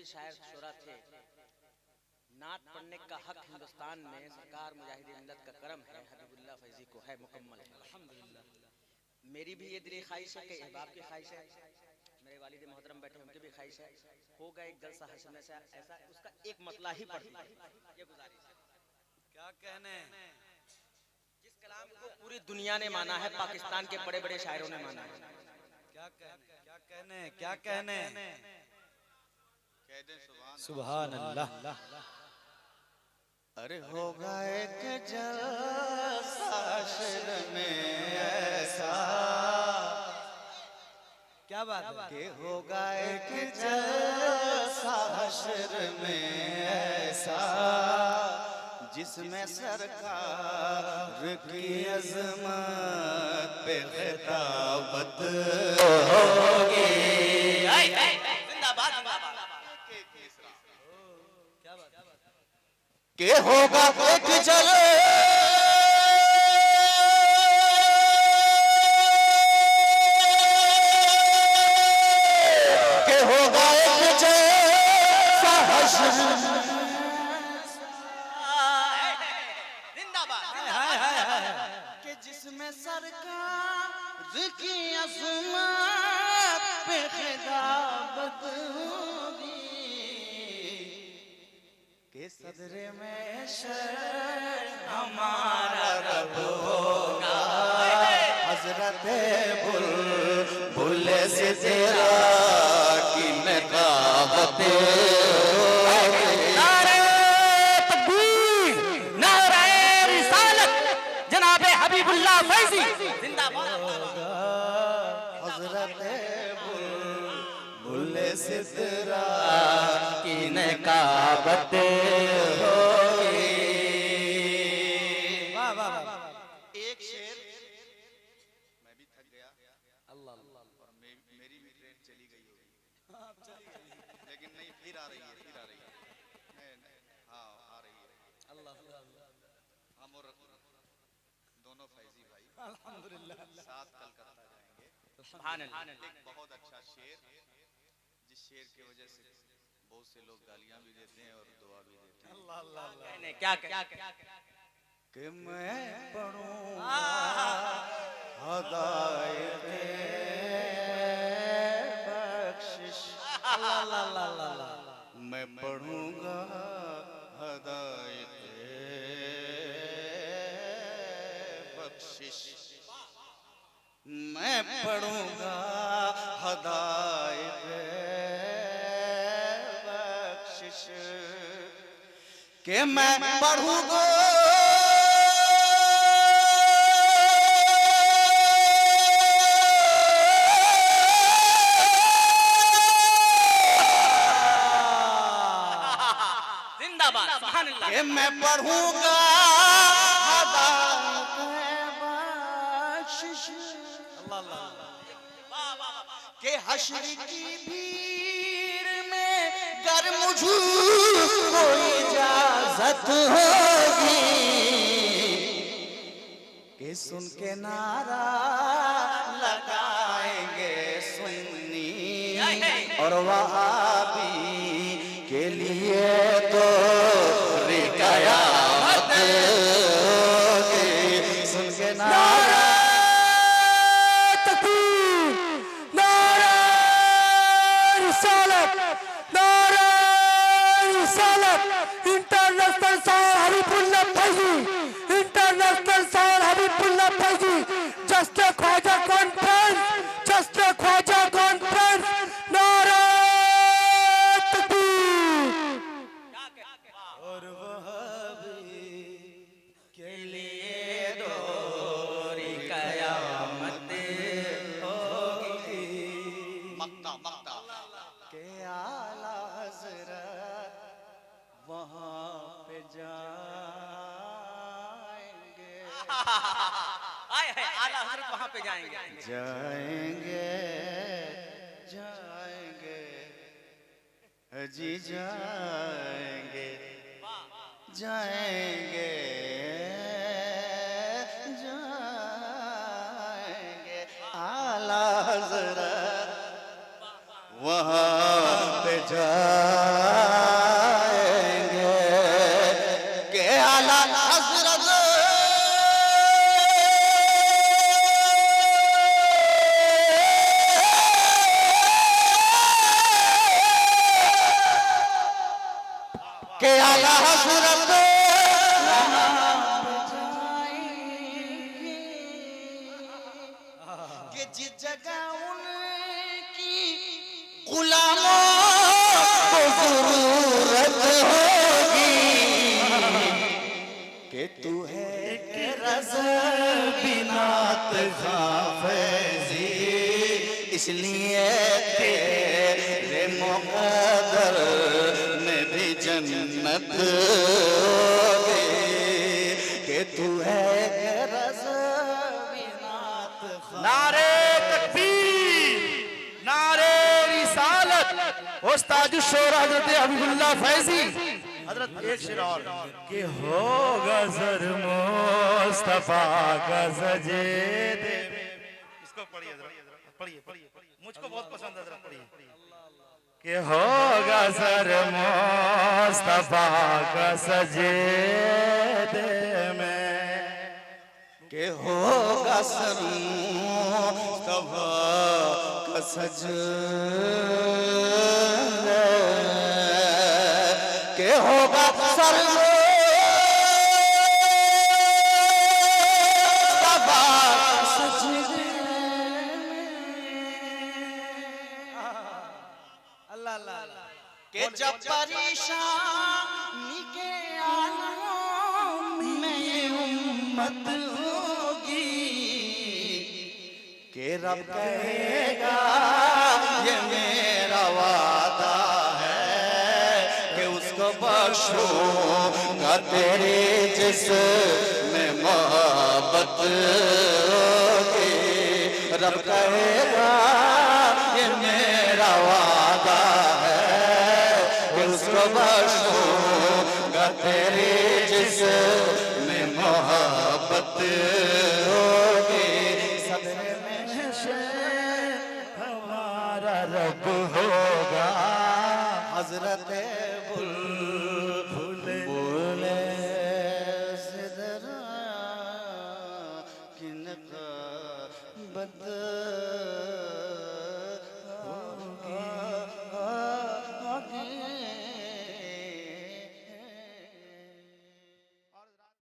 शायर शुरा थे। नात पढ़ने का हक हिंदुस्तान में सरकार मुजाहिद मिल्लत का करम है, हबीबुल्लाह फैजी को है मुकम्मल है अल्हम्दुलिल्लाह। मेरी भी ये दिली ख्वाहिश है कि अहबाब की ख्वाहिश है, मेरे वालिद मोहतरम बैठे उनकी भी ख्वाहिश है, होगा एक जलसा हसन से ऐसा, उसका एक मतला ही पढ़ ये गुजारिश है। क्या कहने, जिस कलाम को पूरी दुनिया ने माना है, पाकिस्तान के बड़े बड़े शायरों ने माना है। क्या कहने, क्या कहने, क्या कहने, कह दे सुभान अल्लाह। अरे होगा एक जलसा हश्र में ऐसा, क्या बात है कि होगा एक जलसा हश्र में ऐसा, जिसमें सरकार की अज़मत पे खिताबत होगी। जिंदाबाद क्या बात, के होगा एक जल के होगा एक जलसा हश्र के जिसमें सरकार की अज़मत पे खिताबत होगी, के सदरे में शर हमारा रब होगा, हजरत बुल से तेरा की नकाबत। नारे तकबीर, नारे रिसालत, जनाबे हबीबुल्लाह फैजी जिंदाबाद। हजरत बुल से तेरा की नकाबत होगी। वाह वाह वाह, एक शेर, मैं भी थक गया अल्लाह और मेरी भी ट्रेन चली गई होगी, लेकिन नहीं फिर आ रही है, फिर आ रही है, हाँ आ रही है। अल्लाह, हम और दोनों फैजी भाई अल्हम्दुलिल्लाह। साथ कलकत्ता जाएंगे। सुभान अल्लाह। एक बहुत अच्छा शेर, जिस शेर की वजह से बहुत से लोग गालियां भी देते हैं और दुआ भी देते हैं। अल्लाह अल्लाह अल्लाह। कहने क्या क्या कि मैं पढ़ूंगा हदायत बख्शिश, अल्लाह अल्लाह अल्लाह अल्लाह। मैं पढ़ूंगा हदायत बख्शिश, मैं पढ़ूंगा हदायत बख्शिश, के मैं पढ़ूंगा जिंदाबाद सुभान अल्लाह। कि मैं पढ़ूंगा हदायत बख्शिश, अल्लाह अल्लाह, के हश्र की भीड़ में गर मुझको इजाजत होगी, कि सुन के नारा लगाएंगे सुन्नी और वहाबी के लिए तो कयामत होगी। सुन के नारा तकबीर, नारे रिसालत, नारे रिसालत, इंटरनेशनल शायर हबीबुल्लाह फैजी, इंटरनेशनल शायर Habibullah Faizi, just Khwaja conference, just Khwaja conference, नारे तकबीर। और वहाबी के लिए दोरी कयामत होगी। मक्ता मक्ता के आला हज़रत वहाँ पे जाएंगे, आए है आला हज़रत वहां पे जाएंगे। जाएंगे जाएंगे जी जाएंगे जाएंगे जाएंगे आला हज़रत वहाँ पे जा के आला हजरत कि जिस जगह उनकी गुलामों को जरूरत होगी कि तू है कि रज़ा बिनात ख़ाफ़ेज़ी, इसलिए तेरे मुक़द्दर में भी जन्नत होगी कि तू है कि रज़ा बिनात ख़ाफ़ेज़ी। नारे तकबीर, नारे रिसालत, उस्ताद शोरा हजरत हबीबुल्लाह फैजी। हजरत एक शेर और कि होगा सर मुस्तफा का सजेद। इसको पढ़िए पढ़िए पढ़िए, मुझको बहुत पसंद है, हजरत पढ़िए कि होगा सर मुस्तफा का सजेद में, के होगा सर मुस्तफा का सजदा, के होगा सर मुस्तफा का सजदा। अल्लाह अल्लाह के जब परेशानी के आलम में उम्मत होगी के रब कहेगा ये मेरा वादा है कि उसको बख्शूंगा तेरे जिसमें मोहब्बत होगी। रब कहेगा ये मेरा वादा उसको बख्शूंगा तेरे जिसमें मोहब्बत होगी। सदरे में से हमारा रब होगा हजरत बुलबुल सिदरा किनका बद